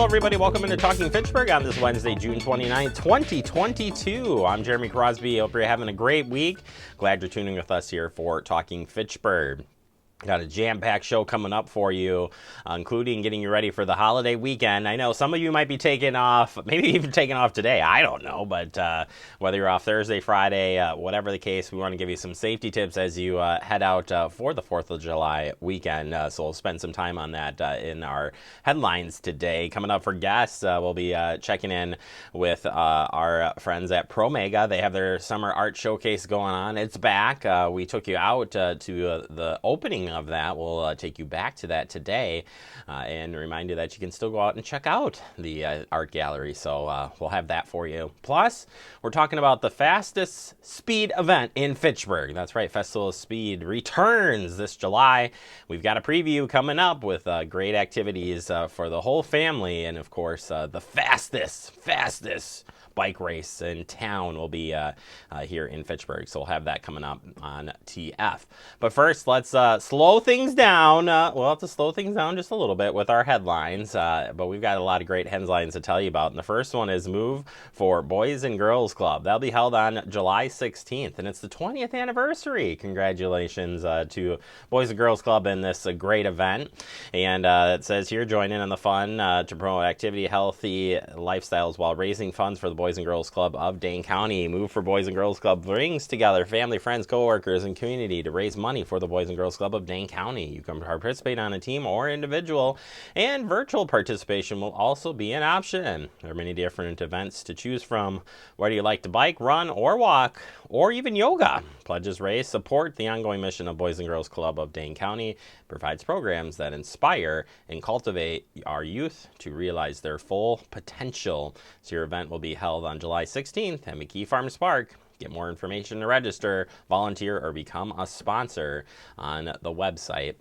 everybody. Welcome into Talking Fitchburg on this Wednesday, June 29th, 2022. I'm Jeremy Crosby. Hope you're having a great week. Glad you're tuning with us here for Talking Fitchburg. Got a jam-packed show coming up for you, including getting you ready for the holiday weekend. I know some of you might be taking off, maybe even taking off today. I don't know, but whether you're off Thursday, Friday, whatever the case, we want to give you some safety tips as you head out for the 4th of July weekend. So we'll spend some time on that in our headlines today. Coming up for guests, we'll be checking in with our friends at ProMega. They have their summer art showcase going on. It's back. We took you out to the opening of that. We'll take you back to that today and remind you that you can still go out and check out the art gallery. So we'll have that for you. Plus, we're talking about the fastest speed event in Fitchburg. That's right, Festival of Speed returns this July. We've got a preview coming up with great activities for the whole family, and of course the fastest bike race in town will be here in Fitchburg. So we'll have that coming up on TF. But first, let's slow things down. We'll have to slow things down just a little bit with our headlines. But we've got a lot of great headlines to tell you about. And the first one is Move for Boys and Girls Club. That'll be held on July 16th. And it's the 20th anniversary. Congratulations to Boys and Girls Club in this great event. And it says here, join in on the fun to promote activity, healthy lifestyles while raising funds for the Boys and Girls Club of Dane County. Move for Boys and Girls Club brings together family, friends, coworkers, and community to raise money for the Boys and Girls Club of Dane County. You can participate on a team or individual, and virtual participation will also be an option. There are many different events to choose from. Whether you like to bike, run, or walk, or even yoga, pledges raise support the ongoing mission of Boys and Girls Club of Dane County, provides programs that inspire and cultivate our youth to realize their full potential. So your event will be held on July 16th at McKee Farms Park. Get more information to register, volunteer, or become a sponsor on the website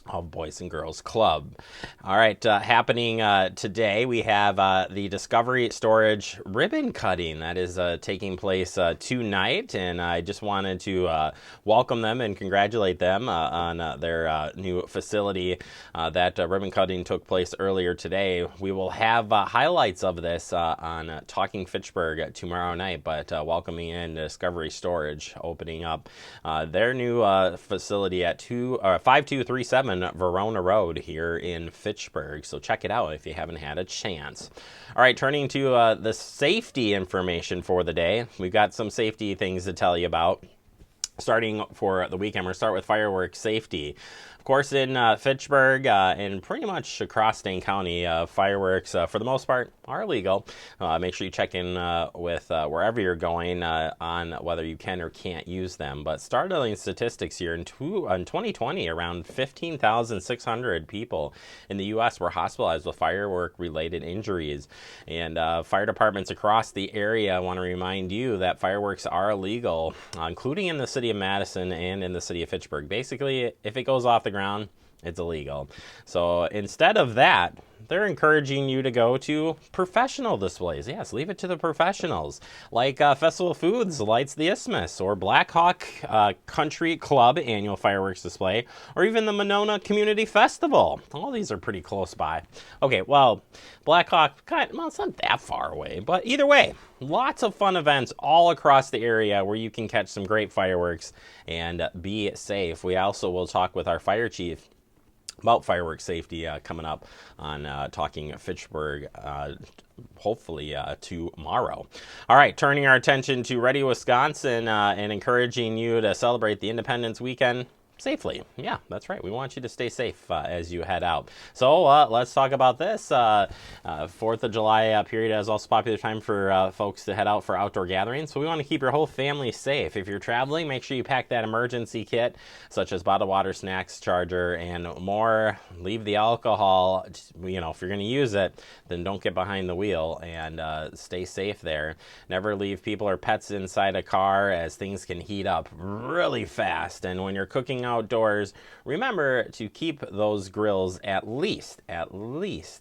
of Boys and Girls Club. All right, happening today, we have the Discovery Storage ribbon cutting that is taking place tonight, and I just wanted to welcome them and congratulate them on their new facility. That ribbon cutting took place earlier today. We will have highlights of this on Talking Fitchburg tomorrow night, but welcoming in Discovery Storage, opening up their new facility at 5237 Verona Road here in Fitchburg. So check it out if you haven't had a chance. All right, turning to the safety information for the day. We've got some safety things to tell you about. Starting for the weekend, we're going to start with fireworks safety. Of course, in Fitchburg and pretty much across Dane County, fireworks, for the most part, are legal. Make sure you check in with wherever you're going on whether you can or can't use them. But startling statistics here, in 2020, around 15,600 people in the U.S. were hospitalized with firework-related injuries. And fire departments across the area want to remind you that fireworks are illegal, including in the city of Madison and in the city of Fitchburg. Basically, if it goes off the ground, it's illegal. So instead of that, they're encouraging you to go to professional displays. Yes, leave it to the professionals, like Festival Foods lights the Isthmus, or Black Hawk Country Club annual fireworks display, or even the Monona Community Festival. All these are pretty close by. Okay, well, Black Hawk, well, it's not that far away, but either way, lots of fun events all across the area where you can catch some great fireworks and be safe. We also will talk with our fire chief about fireworks safety coming up on Talking Fitchburg, hopefully tomorrow. All right, turning our attention to Ready, Wisconsin, and encouraging you to celebrate the Independence Weekend safely. Yeah, that's right. We want you to stay safe as you head out. So let's talk about this. 4th of July period is also a popular time for folks to head out for outdoor gatherings. So we want to keep your whole family safe. If you're traveling, make sure you pack that emergency kit, such as bottled water, snacks, charger, and more. Leave the alcohol. You know, if you're going to use it, then don't get behind the wheel, and stay safe there. Never leave people or pets inside a car, as things can heat up really fast. And when you're cooking outdoors, remember to keep those grills at least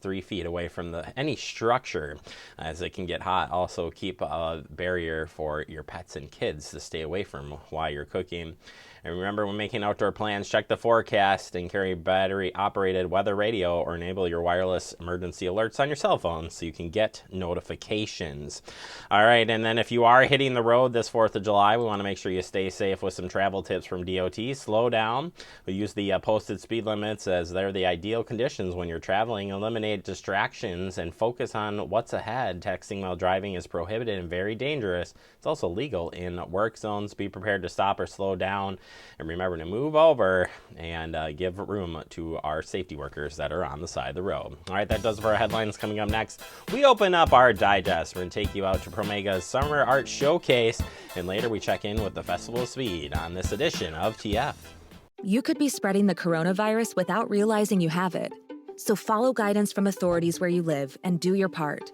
3 feet away from any structure, as it can get hot. Also keep a barrier for your pets and kids to stay away from while you're cooking. And remember, when making outdoor plans, check the forecast and carry battery-operated weather radio or enable your wireless emergency alerts on your cell phone so you can get notifications. All right, and then if you are hitting the road this 4th of July, we want to make sure you stay safe with some travel tips from DOT. Slow down. We use the posted speed limits as they're the ideal conditions when you're traveling. Eliminate distractions and focus on what's ahead. Texting while driving is prohibited and very dangerous. It's also legal in work zones. Be prepared to stop or slow down. And remember to move over and give room to our safety workers that are on the side of the road. All right, that does it for our headlines. Coming up next, we open up our digest. We're going to take you out to Promega's Summer Art Showcase, and later we check in with the Festival of Speed on this edition of TF. You could be spreading the coronavirus without realizing you have it. So follow guidance from authorities where you live and do your part.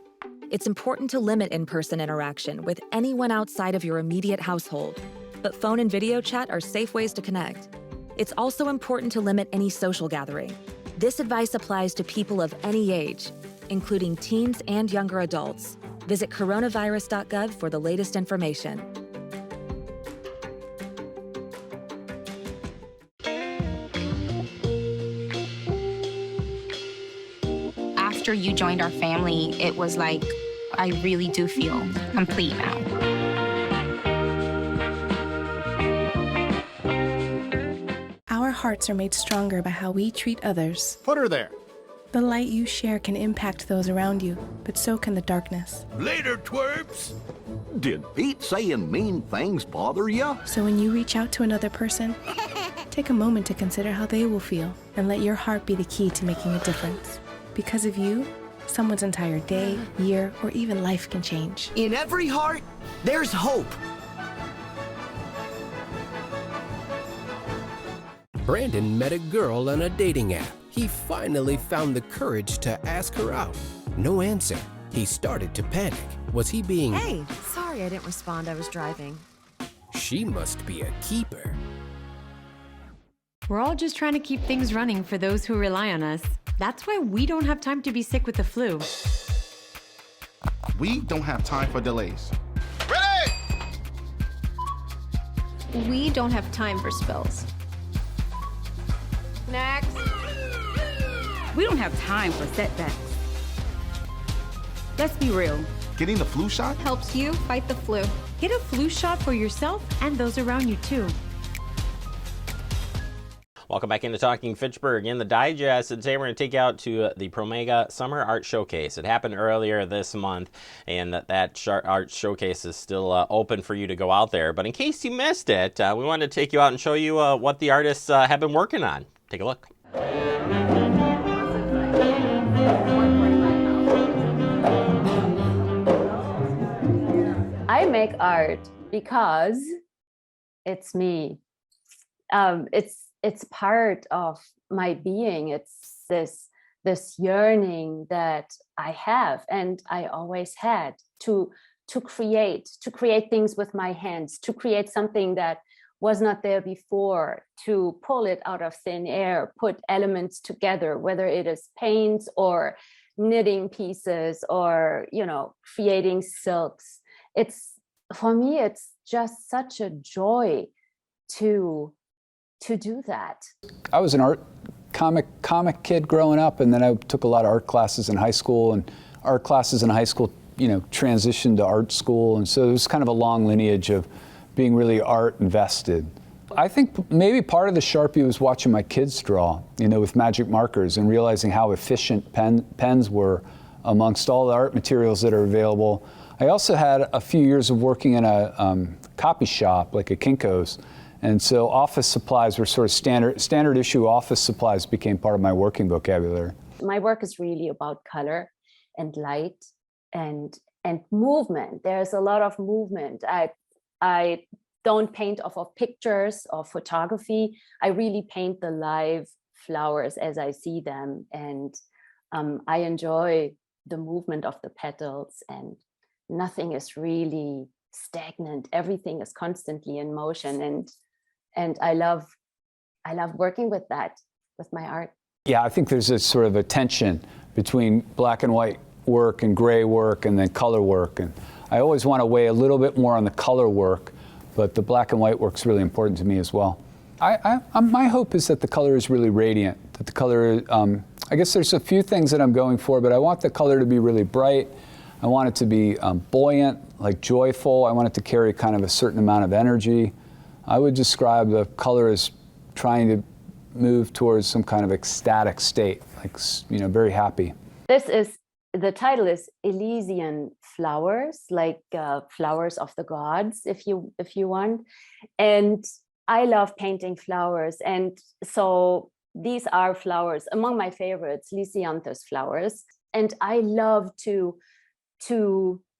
It's important to limit in-person interaction with anyone outside of your immediate household. But phone and video chat are safe ways to connect. It's also important to limit any social gathering. This advice applies to people of any age, including teens and younger adults. Visit coronavirus.gov for the latest information. After you joined our family, it was like, I really do feel complete now. Our hearts are made stronger by how we treat others. Put her there. The light you share can impact those around you, but so can the darkness. Later, twerps. Did Pete saying mean things bother ya? So when you reach out to another person, take a moment to consider how they will feel and let your heart be the key to making a difference. Because of you, someone's entire day, year, or even life can change. In every heart, there's hope. Brandon met a girl on a dating app. He finally found the courage to ask her out. No answer. He started to panic. Was he being... Hey, sorry I didn't respond. I was driving. She must be a keeper. We're all just trying to keep things running for those who rely on us. That's why we don't have time to be sick with the flu. We don't have time for delays. We don't have time for spills. Next. We don't have time for setbacks. Let's be real. Getting the flu shot helps you fight the flu. Get a flu shot for yourself and those around you too. Welcome back into Talking Fitchburg in the Digest. And today we're going to take you out to the Promega Summer Art Showcase. It happened earlier this month, and that art showcase is still open for you to go out there. But in case you missed it, we wanted to take you out and show you what the artists have been working on. Take a look. I make art because it's me. It's part of my being. It's this yearning that I have and I always had to create things with my hands, to create something that was not there before, to pull it out of thin air, put elements together, whether it is paint or knitting pieces or, creating silks. For me, it's just such a joy to do that. I was an art comic kid growing up, and then I took a lot of art classes in high school, and art classes in high school, transitioned to art school, and so it was kind of a long lineage of being really art invested. I think maybe part of the Sharpie was watching my kids draw, with magic markers and realizing how efficient pens were amongst all the art materials that are available. I also had a few years of working in a copy shop, like a Kinko's, and so office supplies were sort of standard issue office supplies became part of my working vocabulary. My work is really about color and light and movement. There's a lot of movement. I don't paint off of pictures or photography. I really paint the live flowers as I see them, and I enjoy the movement of the petals, and nothing is really stagnant. Everything is constantly in motion, and I love I love working with that, with my art. Yeah, I think there's a sort of a tension between black and white work and gray work and then color work. And I always want to weigh a little bit more on the color work, but the black and white work's really important to me as well. My hope is that the color is really radiant, that the color, I guess there's a few things that I'm going for, but I want the color to be really bright. I want it to be buoyant, like joyful. I want it to carry kind of a certain amount of energy. I would describe the color as trying to move towards some kind of ecstatic state, like, you know, very happy. The title is Elysian Flowers, like flowers of the gods, if you want. And I love painting flowers. And so these are flowers, among my favorites, Lysianthus flowers. And I love to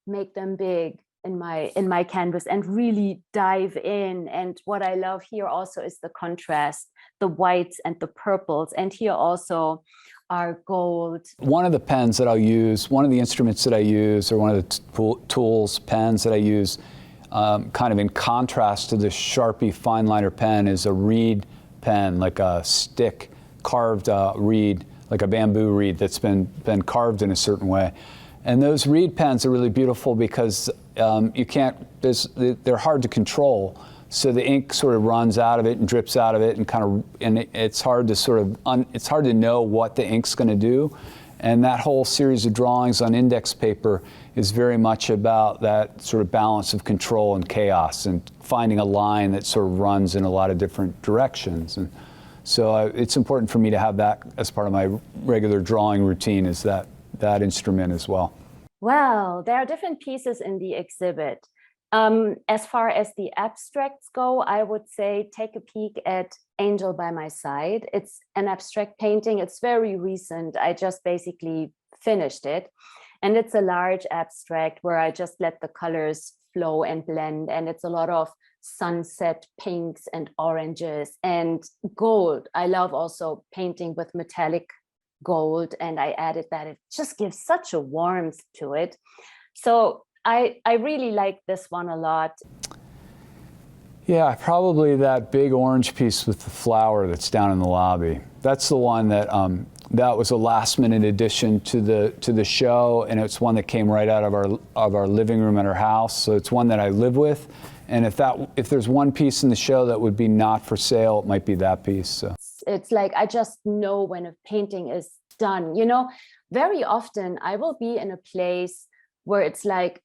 make them big in my canvas and really dive in. And what I love here also is the contrast, the whites and the purples. And here also are gold. One of the pens that I'll use, one of the instruments that I use, or one of the tools, pens that I use, kind of in contrast to the Sharpie fine liner pen, is a reed pen, like a stick carved reed, like a bamboo reed that's been carved in a certain way. And those reed pens are really beautiful because they're hard to control. So the ink sort of runs out of it and drips out of it, and it's hard to know what the ink's going to do. And that whole series of drawings on index paper is very much about that sort of balance of control and chaos, and finding a line that sort of runs in a lot of different directions. And so it's important for me to have that as part of my regular drawing routine, is that instrument as well. Well, there are different pieces in the exhibit. As far as the abstracts go, I would say take a peek at Angel by My Side. It's an abstract painting. It's very recent. I just basically finished it. And it's a large abstract where I just let the colors flow and blend. And it's a lot of sunset pinks and oranges and gold. I love also painting with metallic gold, and I added that. It just gives such a warmth to it. So I really like this one a lot. Yeah, probably that big orange piece with the flower that's down in the lobby. That's the one that was a last-minute addition to the show, and it's one that came right out of our living room at our house. So it's one that I live with, and if there's one piece in the show that would be not for sale, it might be that piece. So it's like I just know when a painting is done. You know, very often I will be in a place where it's like,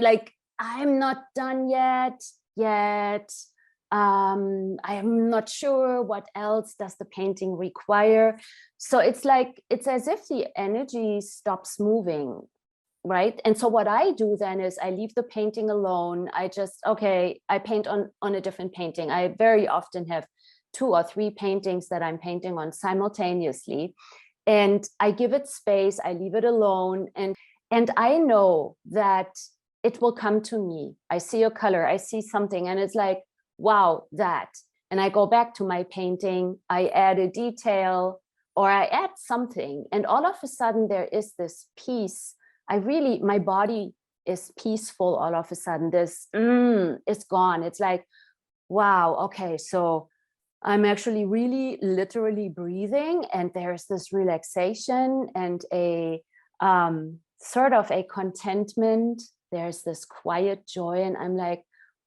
like I'm not done yet. I'm not sure what else does the painting require. So it's like, it's as if the energy stops moving, right? And so what I do then is I leave the painting alone. I paint on a different painting. I very often have 2 or 3 paintings that I'm painting on simultaneously. And I give it space, I leave it alone. And I know that it will come to me. I see a color, I see something, and it's like, wow, that. And I go back to my painting, I add a detail or I add something. And all of a sudden there is this peace. My body is peaceful all of a sudden. This is gone. It's like, wow, okay, so I'm actually really literally breathing, and there's this relaxation and a sort of a contentment. There's this quiet joy, and I'm like,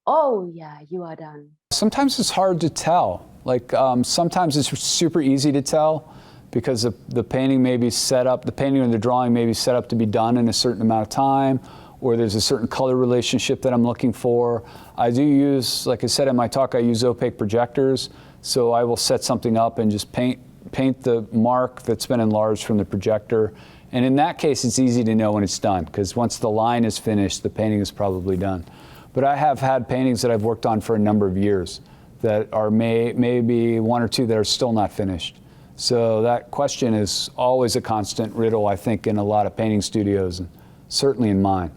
oh yeah, you are done. Sometimes it's hard to tell. Like sometimes it's super easy to tell because the painting may be set up, the painting or the drawing may be set up to be done in a certain amount of time, or there's a certain color relationship that I'm looking for. I do use, like I said in my talk, I use opaque projectors. So I will set something up and just paint the mark that's been enlarged from the projector. And in that case, it's easy to know when it's done, because once the line is finished, the painting is probably done. But I have had paintings that I've worked on for a number of years that are maybe 1 or 2 that are still not finished. So that question is always a constant riddle, I think, in a lot of painting studios, and certainly in mine.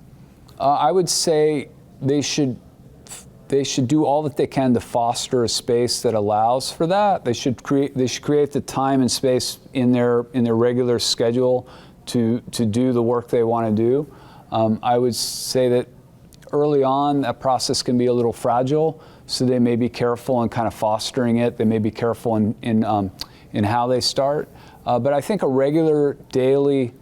I would say they should do all that they can to foster a space that allows for that. They should create the time and space in their regular schedule to do the work they want to do. I would say that early on, that process can be a little fragile, so they may be careful in kind of fostering it. They may be careful in how they start. But I think a regular daily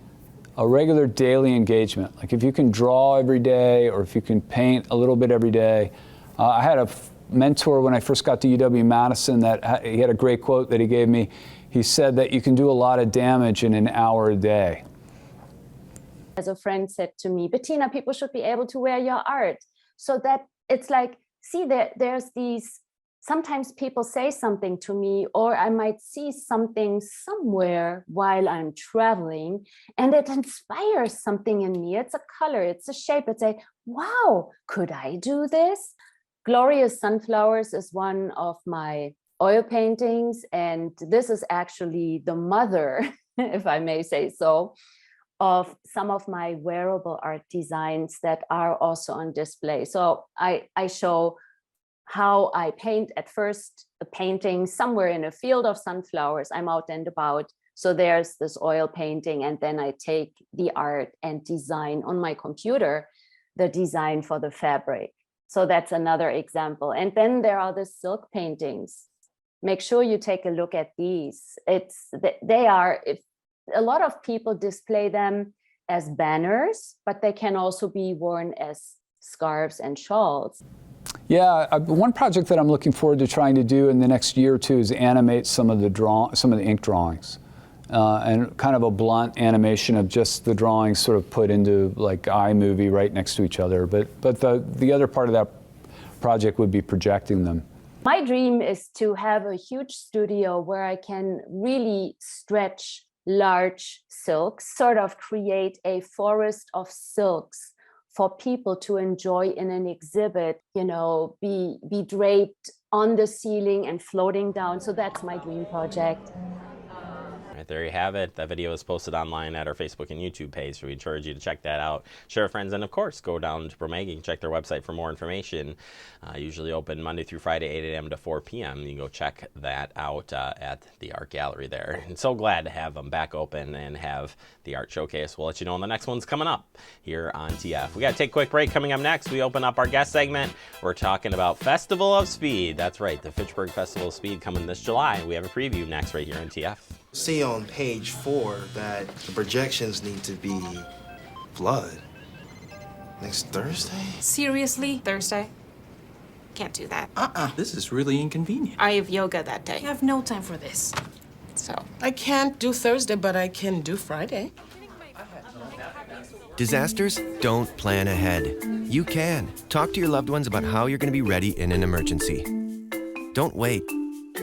engagement, like if you can draw every day or if you can paint a little bit every day. I had a mentor when I first got to UW-Madison that he had a great quote that he gave me. He said that you can do a lot of damage in an hour a day. As a friend said to me, Bettina, people should be able to wear your art. So that it's like, see, there's these, sometimes people say something to me, or I might see something somewhere while I'm traveling, and it inspires something in me. It's a color, it's a shape. It's a, wow, could I do this? Glorious Sunflowers is one of my oil paintings, and this is actually the mother, if I may say so, of some of my wearable art designs that are also on display. So I show how I paint at first a painting somewhere in a field of sunflowers. I'm out and about. So there's this oil painting, and then I take the art and design on my computer, the design for the fabric. So that's another example. And then there are the silk paintings. Make sure you take a look at these. They are, a lot of people display them as banners, but they can also be worn as scarves and shawls. Yeah, one project that I'm looking forward to trying to do in the next year or two is animate some of the ink drawings, and kind of a blunt animation of just the drawings sort of put into like iMovie right next to each other. But the other part of that project would be projecting them. My dream is to have a huge studio where I can really stretch large silks, sort of create a forest of silks for people to enjoy in an exhibit, you know, be draped on the ceiling and floating down. So that's my dream project. Right, there you have it. That video is posted online at our Facebook and YouTube page, so we encourage you to check that out, share with friends, and of course, go down to Bromega and check their website for more information. Usually open Monday through Friday, 8 a.m. to 4 p.m. You can go check that out at the art gallery there. And so glad to have them back open and have the art showcase. We'll let you know when the next one's coming up here on TF. We got to take a quick break. Coming up next, we open up our guest segment. We're talking about Festival of Speed. That's right, the Fitchburg Festival of Speed coming this July. We have a preview next right here on TF. See on page 4 that the projections need to be blood. Next Thursday? Seriously? Thursday? Can't do that. This is really inconvenient. I have yoga that day. I have no time for this. So. I can't do Thursday, but I can do Friday. Disasters don't plan ahead. You can. Talk to your loved ones about how you're going to be ready in an emergency. Don't wait.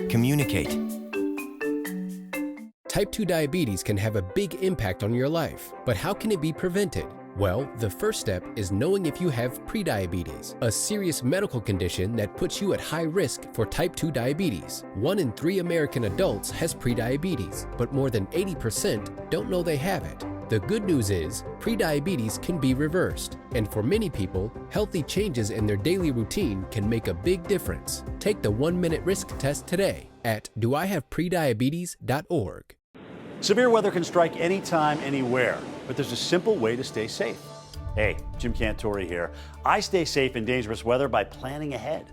Communicate. Type 2 diabetes can have a big impact on your life, but how can it be prevented? Well, the first step is knowing if you have prediabetes, a serious medical condition that puts you at high risk for type 2 diabetes. 1 in 3 American adults has prediabetes, but more than 80% don't know they have it. The good news is, prediabetes can be reversed, and for many people, healthy changes in their daily routine can make a big difference. Take the 1-minute risk test today at doihavepprediabetes.org. Severe weather can strike anytime, anywhere, but there's a simple way to stay safe. Hey, Jim Cantori here. I stay safe in dangerous weather by planning ahead.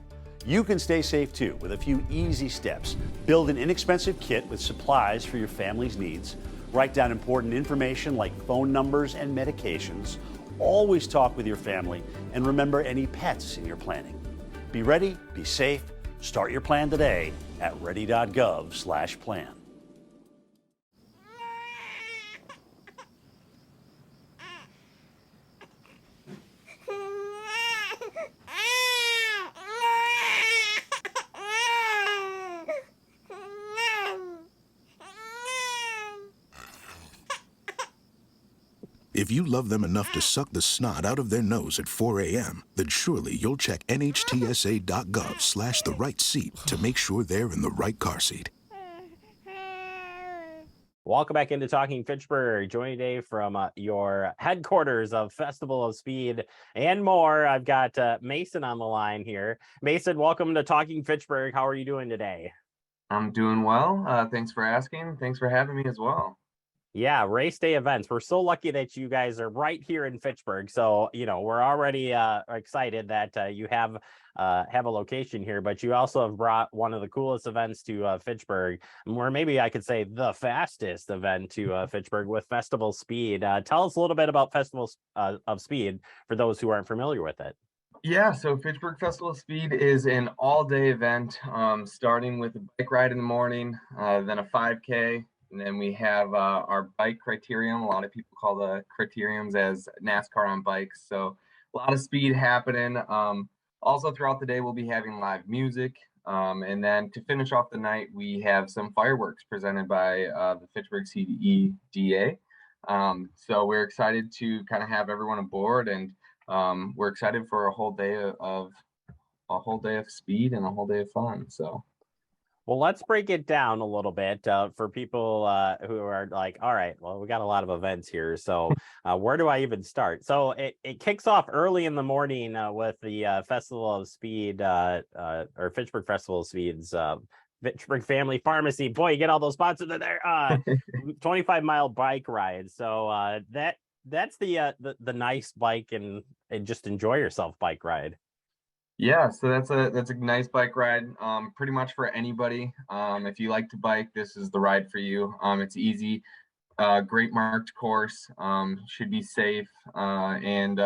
You can stay safe too with a few easy steps. Build an inexpensive kit with supplies for your family's needs. Write down important information like phone numbers and medications. Always talk with your family, and remember any pets in your planning. Be ready, be safe. Start your plan today at ready.gov/plan. If you love them enough to suck the snot out of their nose at 4 a.m., then surely you'll check nhtsa.gov/the right seat to make sure they're in the right car seat. Welcome back into Talking Fitchburg. Joining today from your headquarters of Festival of Speed and more. I've got Mason on the line here. Mason, welcome to Talking Fitchburg. How are you doing today? I'm doing well. Thanks for asking. Thanks for having me as well. Yeah, race day events. We're so lucky that you guys are right here in Fitchburg. So, we're already excited that you have a location here, but you also have brought one of the coolest events to Fitchburg, or maybe I could say the fastest event to Fitchburg with Festival Speed. Tell us a little bit about Festival of Speed for those who aren't familiar with it. Yeah, so Fitchburg Festival of Speed is an all-day event, starting with a bike ride in the morning, then a 5K, and then we have our bike criterium. A lot of people call the criteriums as NASCAR on bikes. So a lot of speed happening. Also throughout the day, we'll be having live music. And then to finish off the night, we have some fireworks presented by the Fitchburg CDA. So we're excited to kind of have everyone aboard, and we're excited for a whole day of speed and a whole day of fun. So. Well, let's break it down a little bit for people who are like, all right, well, we got a lot of events here. So where do I even start? So it kicks off early in the morning with the Festival of Speed or Fitchburg Festival of Speed's Fitchburg Family Pharmacy. Boy, you get all those spots in there. 25-mile bike ride. So that's the nice bike and just enjoy yourself bike ride. Yeah, so that's a nice bike ride, pretty much for anybody. If you like to bike, this is the ride for you. It's easy, great marked course, should be safe, and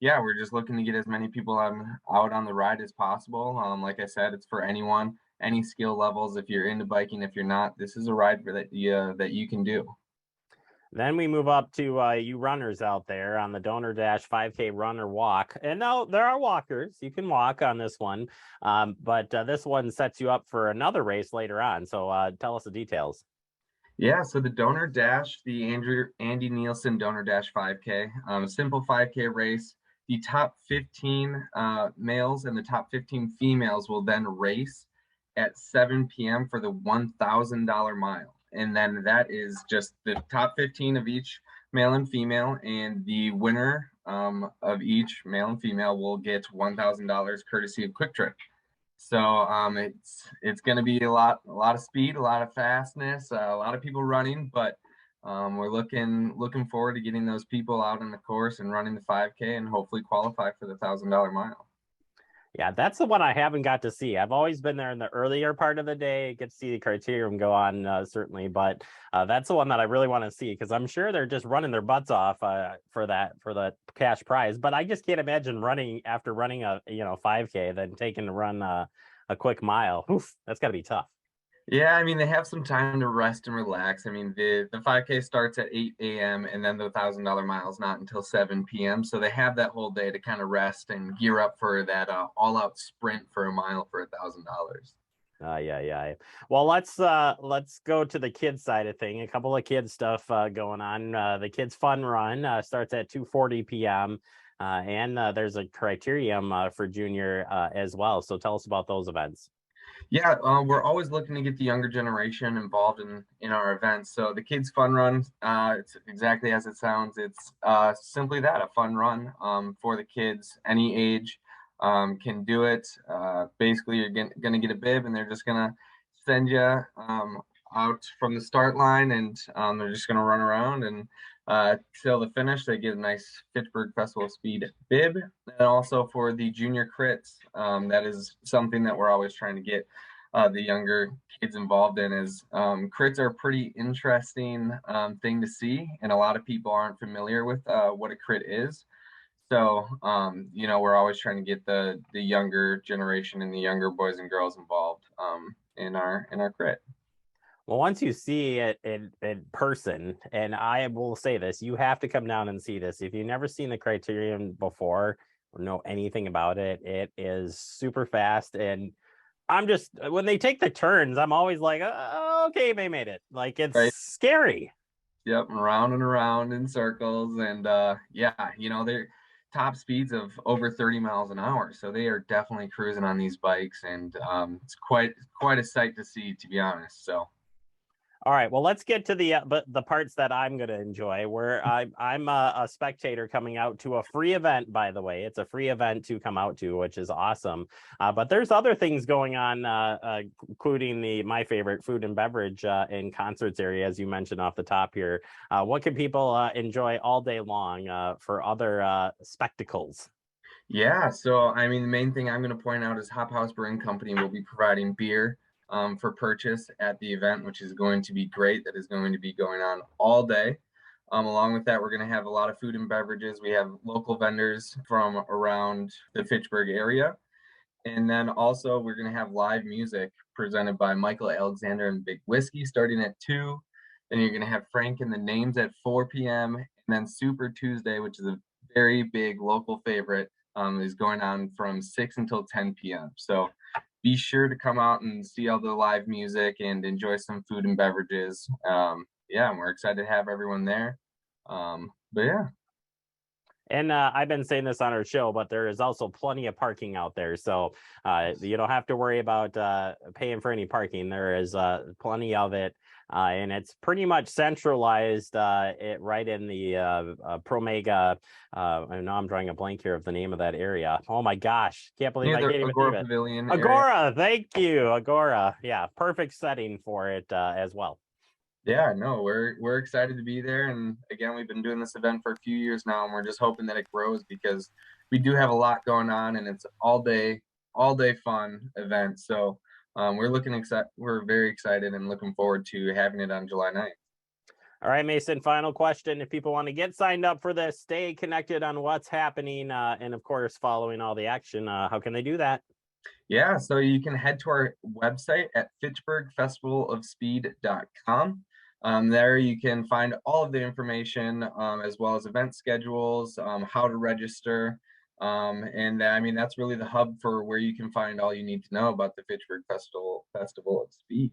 yeah, we're just looking to get as many people out on the ride as possible. Like I said, it's for anyone, any skill levels. If you're into biking, if you're not, this is a ride that you can do. Then we move up to you runners out there on the Donor Dash 5K run or walk. And now there are walkers. You can walk on this one. But this one sets you up for another race later on. So tell us the details. Yeah, so the Donor Dash, the Andy Nielsen Donor Dash 5K, a simple 5K race. The top 15 males and the top 15 females will then race at 7 p.m. for the $1,000 mile. And then that is just the top 15 of each male and female, and the winner of each male and female will get $1,000 courtesy of Quick Trip. So it's going to be a lot of speed, a lot of fastness, a lot of people running, but we're looking forward to getting those people out on the course and running the 5K and hopefully qualify for the $1,000 mile. Yeah, that's the one I haven't got to see. I've always been there in the earlier part of the day, get to see the criterium go on, certainly. But that's the one that I really want to see, because I'm sure they're just running their butts off for the cash prize. But I just can't imagine running a 5K, then taking to run a quick mile. Oof, that's got to be tough. Yeah, I mean, they have some time to rest and relax. I mean, the 5K starts at 8 a.m. and then the $1,000 mile is not until 7 p.m. So they have that whole day to kind of rest and gear up for that all-out sprint for a mile for $1,000. Yeah. Well, let's go to the kids side of thing. A couple of kids stuff going on. The kids fun run starts at 2:40 p.m. And there's a criterium for junior as well. So tell us about those events. Yeah, we're always looking to get the younger generation involved in our events. So the Kids Fun Run, it's exactly as it sounds. It's simply that, a fun run for the kids, any age can do it. Basically, you're going to get a bib, and they're just going to send you out from the start line, and they're just going to run around and till the finish. They get a nice Fitchburg Festival Speed bib. And also for the junior crits, that is something that we're always trying to get the younger kids involved in. Is crits are a pretty interesting thing to see, and a lot of people aren't familiar with what a crit is. So we're always trying to get the younger generation and the younger boys and girls involved in our crit. Well, once you see it in person, and I will say this, you have to come down and see this. If you've never seen the criterium before or know anything about it, it is super fast. And when they take the turns, I'm always like, oh, okay, they made it. Like, it's right. Scary. Yep, and around in circles. And they're top speeds of over 30 miles an hour. So they are definitely cruising on these bikes. And it's quite a sight to see, to be honest. So. All right, well, let's get to the parts that I'm going to enjoy. Where I'm a spectator coming out to a free event. By the way, it's a free event to come out to, which is awesome. But there's other things going on, including my favorite food and beverage in concerts area, as you mentioned off the top here. What can people enjoy all day long for other spectacles? Yeah, so I mean, the main thing I'm going to point out is Hop House Brewing Company will be providing beer for purchase at the event, which is going to be great. That is going to be going on all day. Along with that, we're going to have a lot of food and beverages. We have local vendors from around the Fitchburg area. And then also we're going to have live music presented by Michael Alexander and Big Whiskey starting at 2. Then you're going to have Frank and the Names at 4 p.m. And then Super Tuesday, which is a very big local favorite, is going on from 6 until 10 p.m. So be sure to come out and see all the live music and enjoy some food and beverages. Yeah, and we're excited to have everyone there. But yeah. And I've been saying this on our show, but there is also plenty of parking out there. So you don't have to worry about paying for any parking. There is plenty of it. And it's pretty much centralized right in the Promega. I know I'm drawing a blank here of the name of that area. Oh my gosh. Can't believe I can't even Agora believe it. Pavilion Agora. area. Thank you. Agora. Yeah. Perfect setting for it as well. Yeah, no, we're excited to be there. And again, we've been doing this event for a few years now, and we're just hoping that it grows because we do have a lot going on, and it's all day fun event. So we're very excited and looking forward to having it on July 9th. All right, Mason, final question. If people want to get signed up for this, stay connected on what's happening, and of course, following all the action, how can they do that? Yeah, so you can head to our website at fitchburgfestivalofspeed.com. There you can find all of the information as well as event schedules, how to register. And I mean, that's really the hub for where you can find all you need to know about the Fitchburg Festival of Speed.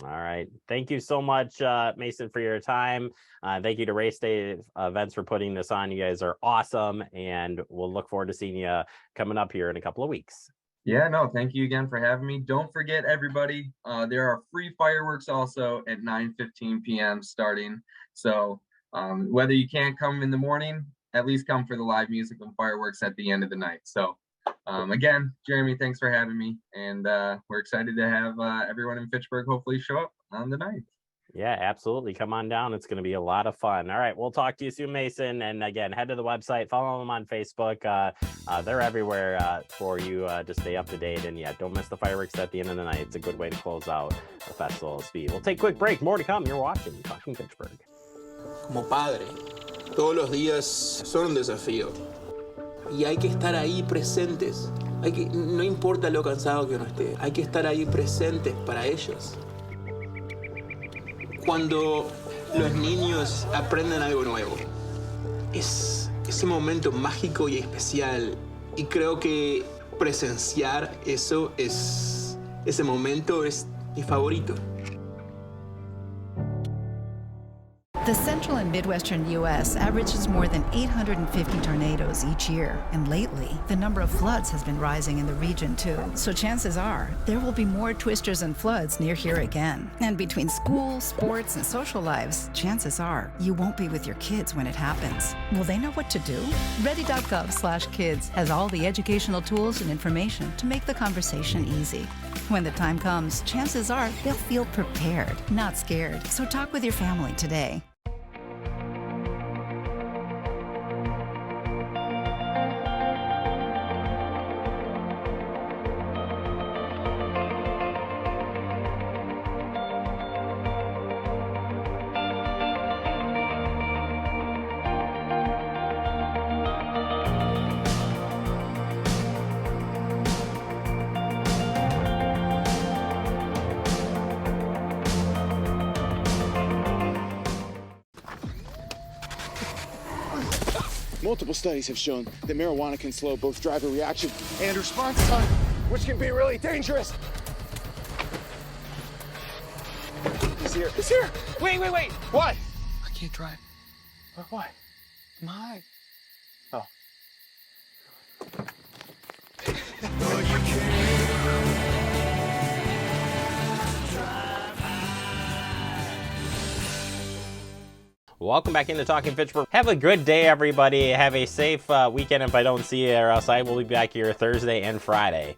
All right. Thank you so much, Mason, for your time. Thank you to Race Day Events for putting this on. You guys are awesome, and we'll look forward to seeing you coming up here in a couple of weeks. Yeah, no, thank you again for having me. Don't forget, everybody, there are free fireworks also at 9:15 p.m. starting. So whether you can't come in the morning, at least come for the live music and fireworks at the end of the night. So again, Jeremy, thanks for having me. And we're excited to have everyone in Fitchburg hopefully show up on the 9th. Yeah, absolutely. Come on down. It's going to be a lot of fun. All right. We'll talk to you soon, Mason. And again, head to the website, follow them on Facebook. They're everywhere for you to stay up to date. And yeah, don't miss the fireworks at the end of the night. It's a good way to close out the Festival of Speed. We'll take a quick break. More to come. You're watching Talking Fitchburg. Como padre, todos los días son un desafío. Y hay que estar ahí presentes. No importa lo cansado que uno esté, hay que estar ahí presentes para ellos. Cuando los niños aprenden algo nuevo, es ese momento mágico y especial. Y creo que presenciar ese momento es mi favorito. The central and midwestern U.S. averages more than 850 tornadoes each year. And lately, the number of floods has been rising in the region, too. So chances are, there will be more twisters and floods near here again. And between school, sports, and social lives, chances are, you won't be with your kids when it happens. Will they know what to do? Ready.gov/kids has all the educational tools and information to make the conversation easy. When the time comes, chances are they'll feel prepared, not scared. So talk with your family today. Multiple studies have shown that marijuana can slow both driver reaction and response time, which can be really dangerous. He's here. He's here. Wait. What? I can't drive. Why? My. Oh. Welcome back into Talking Fitchburg. Have a good day, everybody. Have a safe weekend if I don't see you, or else I will be back here Thursday and Friday.